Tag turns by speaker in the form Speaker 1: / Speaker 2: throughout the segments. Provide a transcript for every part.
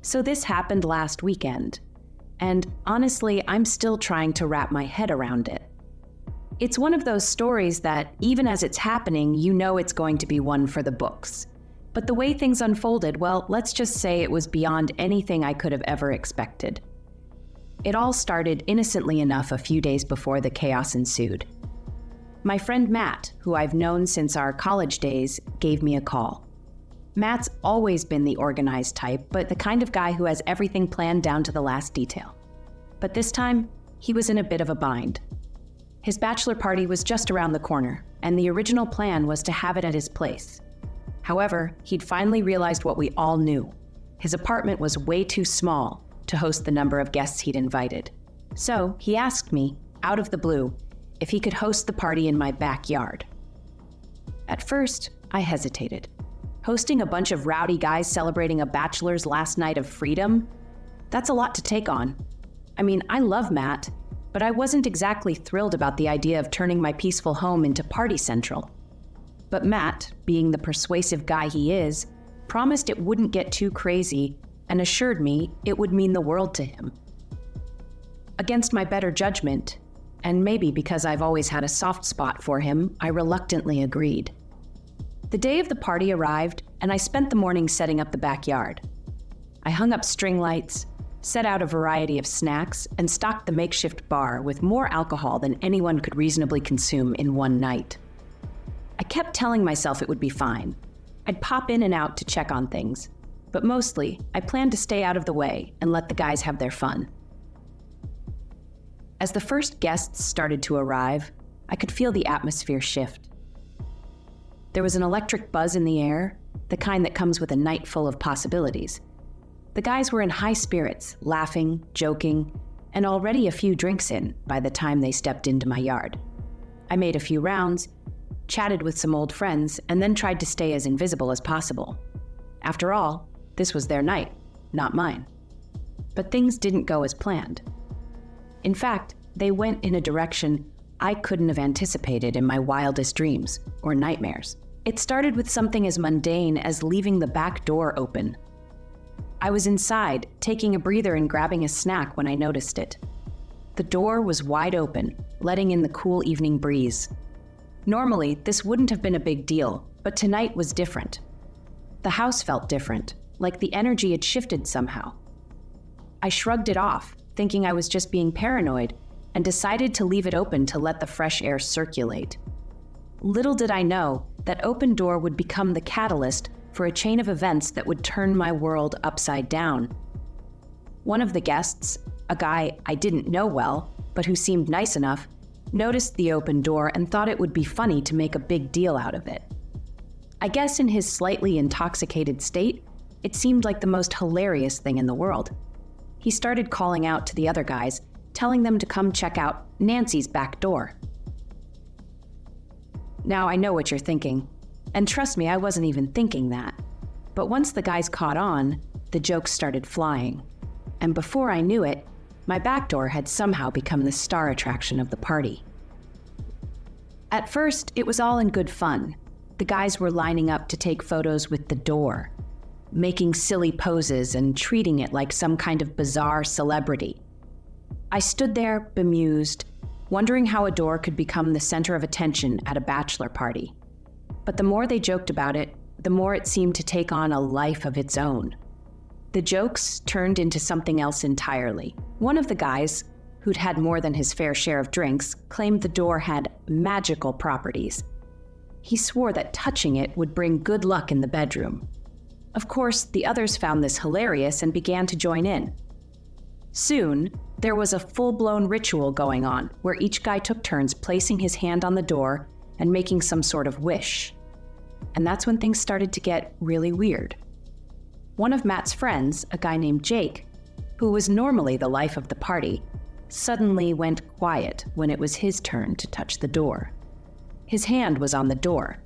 Speaker 1: So this happened last weekend, and honestly, I'm still trying to wrap my head around it. It's one of those stories that, even as it's happening, you know it's going to be one for the books. But the way things unfolded, well, let's just say it was beyond anything I could have ever expected. It all started innocently enough a few days before the chaos ensued. My friend Matt, who I've known since our college days, gave me a call. Matt's always been the organized type, but the kind of guy who has everything planned down to the last detail. But this time, he was in a bit of a bind. His bachelor party was just around the corner, and the original plan was to have it at his place. However, he'd finally realized what we all knew. His apartment was way too small to host the number of guests he'd invited. So he asked me, out of the blue, if he could host the party in my backyard. At first, I hesitated. Hosting a bunch of rowdy guys celebrating a bachelor's last night of freedom? That's a lot to take on. I mean, I love Matt, but I wasn't exactly thrilled about the idea of turning my peaceful home into party central. But Matt, being the persuasive guy he is, promised it wouldn't get too crazy and assured me it would mean the world to him. Against my better judgment, and maybe because I've always had a soft spot for him, I reluctantly agreed. The day of the party arrived, and I spent the morning setting up the backyard. I hung up string lights, set out a variety of snacks, and stocked the makeshift bar with more alcohol than anyone could reasonably consume in one night. I kept telling myself it would be fine. I'd pop in and out to check on things, but mostly, I planned to stay out of the way and let the guys have their fun. As the first guests started to arrive, I could feel the atmosphere shift. There was an electric buzz in the air, the kind that comes with a night full of possibilities. The guys were in high spirits, laughing, joking, and already a few drinks in by the time they stepped into my yard. I made a few rounds, chatted with some old friends, and then tried to stay as invisible as possible. After all, this was their night, not mine. But things didn't go as planned. In fact, they went in a direction I couldn't have anticipated in my wildest dreams or nightmares. It started with something as mundane as leaving the back door open. I was inside, taking a breather and grabbing a snack when I noticed it. The door was wide open, letting in the cool evening breeze. Normally, this wouldn't have been a big deal, but tonight was different. The house felt different, like the energy had shifted somehow. I shrugged it off, thinking I was just being paranoid, and decided to leave it open to let the fresh air circulate. Little did I know that open door would become the catalyst for a chain of events that would turn my world upside down. One of the guests, a guy I didn't know well, but who seemed nice enough, noticed the open door and thought it would be funny to make a big deal out of it. I guess in his slightly intoxicated state, it seemed like the most hilarious thing in the world. He started calling out to the other guys, telling them to come check out Nancy's back door. Now I know what you're thinking, and trust me, I wasn't even thinking that. But once the guys caught on, the jokes started flying. And before I knew it, my back door had somehow become the star attraction of the party. At first, it was all in good fun. The guys were lining up to take photos with the door, making silly poses and treating it like some kind of bizarre celebrity. I stood there, bemused, wondering how a door could become the center of attention at a bachelor party. But the more they joked about it, the more it seemed to take on a life of its own. The jokes turned into something else entirely. One of the guys, who'd had more than his fair share of drinks, claimed the door had magical properties. He swore that touching it would bring good luck in the bedroom. Of course, the others found this hilarious and began to join in. Soon, there was a full-blown ritual going on where each guy took turns placing his hand on the door and making some sort of wish. And that's when things started to get really weird. One of Matt's friends, a guy named Jake, who was normally the life of the party, suddenly went quiet when it was his turn to touch the door. His hand was on the door,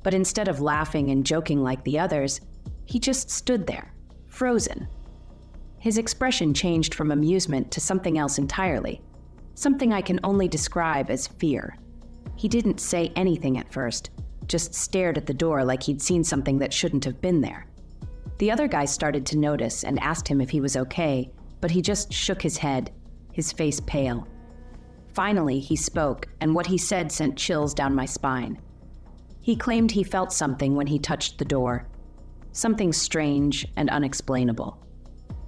Speaker 1: but instead of laughing and joking like the others, he just stood there, frozen. His expression changed from amusement to something else entirely, something I can only describe as fear. He didn't say anything at first, just stared at the door like he'd seen something that shouldn't have been there. The other guy started to notice and asked him if he was okay, but he just shook his head, his face pale. Finally, he spoke, and what he said sent chills down my spine. He claimed he felt something when he touched the door, something strange and unexplainable.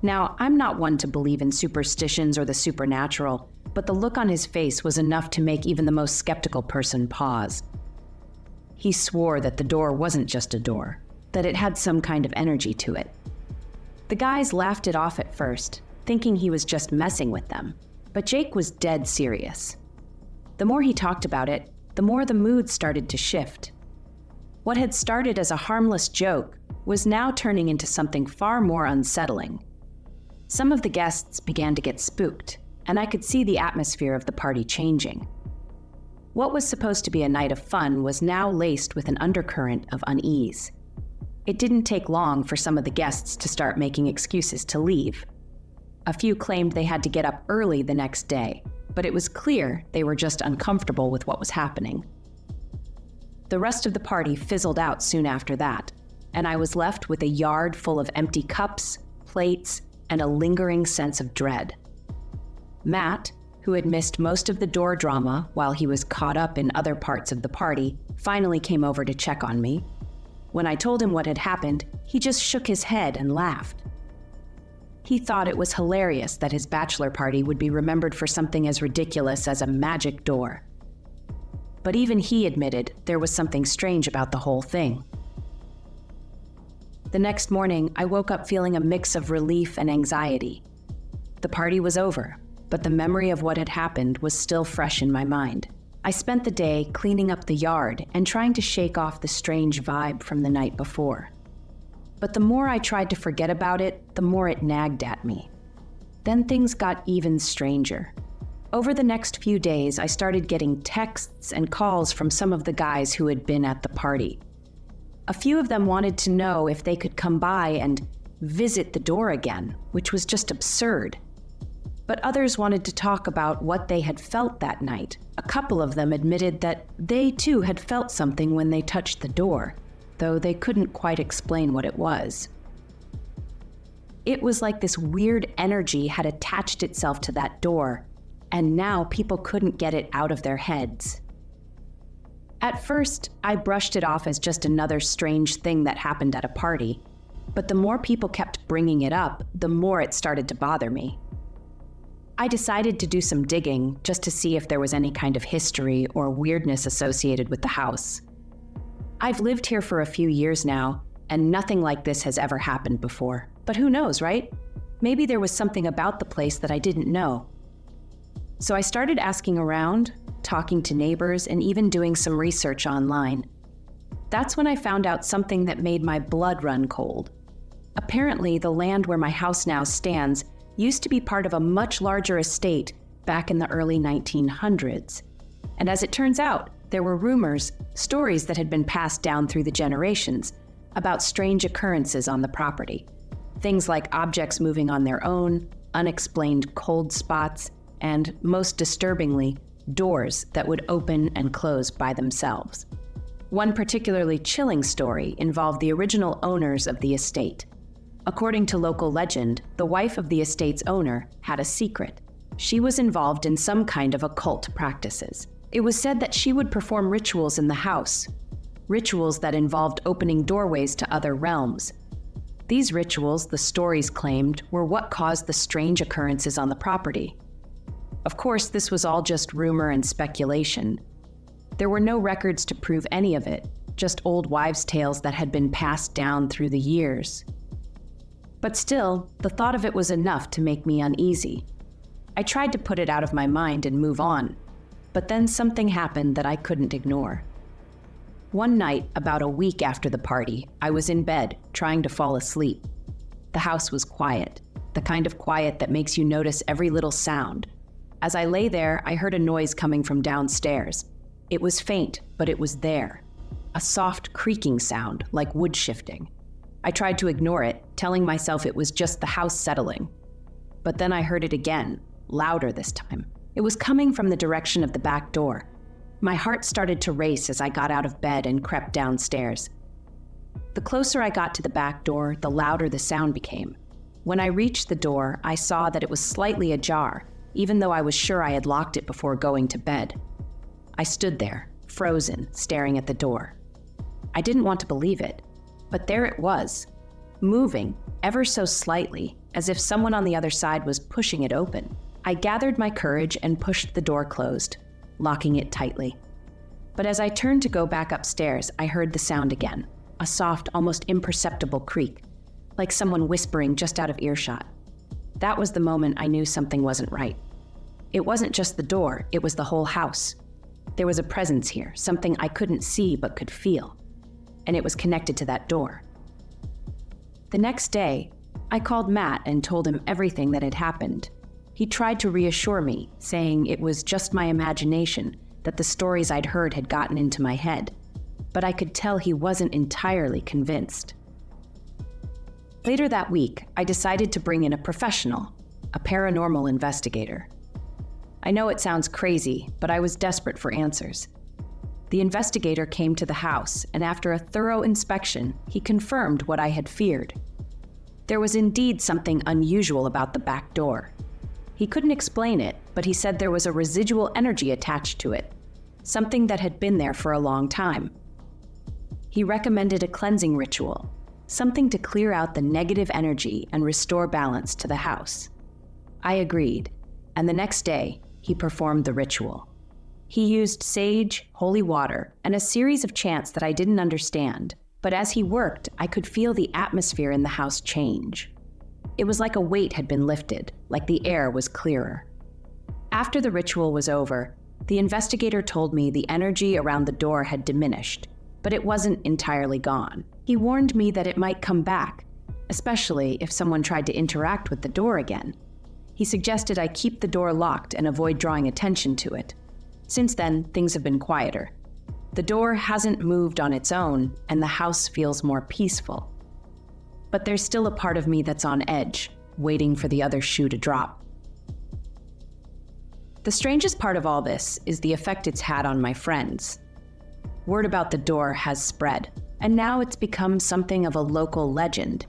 Speaker 1: Now, I'm not one to believe in superstitions or the supernatural, but the look on his face was enough to make even the most skeptical person pause. He swore that the door wasn't just a door, that it had some kind of energy to it. The guys laughed it off at first, thinking he was just messing with them, but Jake was dead serious. The more he talked about it, the more the mood started to shift. What had started as a harmless joke was now turning into something far more unsettling. Some of the guests began to get spooked, and I could see the atmosphere of the party changing. What was supposed to be a night of fun was now laced with an undercurrent of unease. It didn't take long for some of the guests to start making excuses to leave. A few claimed they had to get up early the next day, but it was clear they were just uncomfortable with what was happening. The rest of the party fizzled out soon after that, and I was left with a yard full of empty cups, plates, and a lingering sense of dread. Matt, who had missed most of the door drama while he was caught up in other parts of the party, finally came over to check on me. When I told him what had happened, he just shook his head and laughed. He thought it was hilarious that his bachelor party would be remembered for something as ridiculous as a magic door. But even he admitted there was something strange about the whole thing. The next morning, I woke up feeling a mix of relief and anxiety. The party was over, but the memory of what had happened was still fresh in my mind. I spent the day cleaning up the yard and trying to shake off the strange vibe from the night before. But the more I tried to forget about it, the more it nagged at me. Then things got even stranger. Over the next few days, I started getting texts and calls from some of the guys who had been at the party. A few of them wanted to know if they could come by and visit the door again, which was just absurd. But others wanted to talk about what they had felt that night. A couple of them admitted that they too had felt something when they touched the door, though they couldn't quite explain what it was. It was like this weird energy had attached itself to that door, and now people couldn't get it out of their heads. At first, I brushed it off as just another strange thing that happened at a party, but the more people kept bringing it up, the more it started to bother me. I decided to do some digging just to see if there was any kind of history or weirdness associated with the house. I've lived here for a few years now, and nothing like this has ever happened before. But who knows, right? Maybe there was something about the place that I didn't know. So I started asking around, talking to neighbors, and even doing some research online. That's when I found out something that made my blood run cold. Apparently, the land where my house now stands used to be part of a much larger estate back in the early 1900s. And as it turns out, there were rumors, stories that had been passed down through the generations about strange occurrences on the property. Things like objects moving on their own, unexplained cold spots, and most disturbingly, doors that would open and close by themselves. One particularly chilling story involved the original owners of the estate. According to local legend, the wife of the estate's owner had a secret. She was involved in some kind of occult practices. It was said that she would perform rituals in the house, rituals that involved opening doorways to other realms. These rituals, the stories claimed, were what caused the strange occurrences on the property. Of course, this was all just rumor and speculation. There were no records to prove any of it, just old wives' tales that had been passed down through the years. But still, the thought of it was enough to make me uneasy. I tried to put it out of my mind and move on, but then something happened that I couldn't ignore. One night, about a week after the party, I was in bed, trying to fall asleep. The house was quiet, the kind of quiet that makes you notice every little sound. As I lay there, I heard a noise coming from downstairs. It was faint, but it was there. A soft creaking sound, like wood shifting. I tried to ignore it, telling myself it was just the house settling. But then I heard it again, louder this time. It was coming from the direction of the back door. My heart started to race as I got out of bed and crept downstairs. The The closer I got to the back door, the louder the sound became. When I reached the door, I saw that it was slightly ajar, even though I was sure I had locked it before going to bed. I stood there, frozen, staring at the door. I didn't want to believe it, but there it was, moving ever so slightly, as if someone on the other side was pushing it open. I gathered my courage and pushed the door closed, locking it tightly. But as I turned to go back upstairs, I heard the sound again, a soft, almost imperceptible creak, like someone whispering just out of earshot. That was the moment I knew something wasn't right. It wasn't just the door, it was the whole house. There was a presence here, something I couldn't see but could feel, and it was connected to that door. The next day, I called Matt and told him everything that had happened. He tried to reassure me, saying it was just my imagination, that the stories I'd heard had gotten into my head, but I could tell he wasn't entirely convinced. Later that week, I decided to bring in a professional, a paranormal investigator. I know it sounds crazy, but I was desperate for answers. The investigator came to the house, and after a thorough inspection, he confirmed what I had feared. There was indeed something unusual about the back door. He couldn't explain it, but he said there was a residual energy attached to it, something that had been there for a long time. He recommended a cleansing ritual, something to clear out the negative energy and restore balance to the house. I agreed, and the next day, he performed the ritual. He used sage, holy water, and a series of chants that I didn't understand, but as he worked, I could feel the atmosphere in the house change. It was like a weight had been lifted, like the air was clearer. After the ritual was over, the investigator told me the energy around the door had diminished, but it wasn't entirely gone. He warned me that it might come back, especially if someone tried to interact with the door again. He suggested I keep the door locked and avoid drawing attention to it. Since then, things have been quieter. The door hasn't moved on its own, and the house feels more peaceful. But there's still a part of me that's on edge, waiting for the other shoe to drop. The strangest part of all this is the effect it's had on my friends. Word about the door has spread, and now it's become something of a local legend.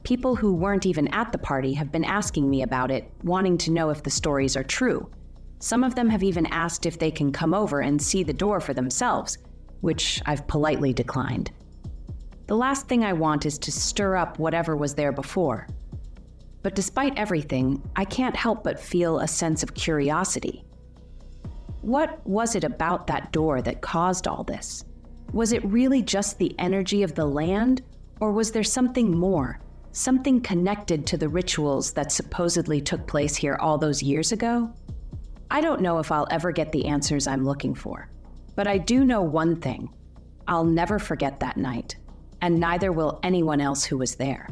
Speaker 1: People who weren't even at the party have been asking me about it, wanting to know if the stories are true. Some of them have even asked if they can come over and see the door for themselves, which I've politely declined. The last thing I want is to stir up whatever was there before. But despite everything, I can't help but feel a sense of curiosity. What was it about that door that caused all this? Was it really just the energy of the land, or was there something more? Something connected to the rituals that supposedly took place here all those years ago? I don't know if I'll ever get the answers I'm looking for, but I do know one thing. I'll never forget that night, and neither will anyone else who was there.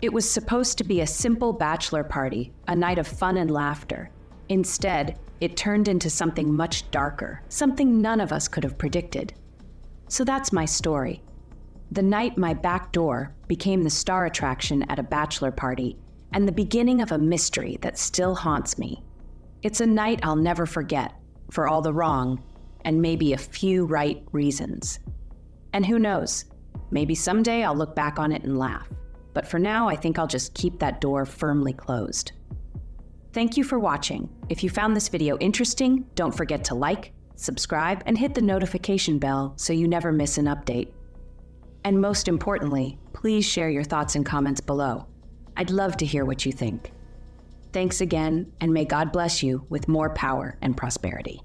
Speaker 1: It was supposed to be a simple bachelor party, a night of fun and laughter. Instead, it turned into something much darker, something none of us could have predicted. So that's my story. The night my back door became the star attraction at a bachelor party, and the beginning of a mystery that still haunts me. It's a night I'll never forget, for all the wrong, and maybe a few right reasons. And who knows, maybe someday I'll look back on it and laugh. But for now, I think I'll just keep that door firmly closed. Thank you for watching. If you found this video interesting, don't forget to like, subscribe, and hit the notification bell so you never miss an update. And most importantly, please share your thoughts and comments below. I'd love to hear what you think. Thanks again, and may God bless you with more power and prosperity.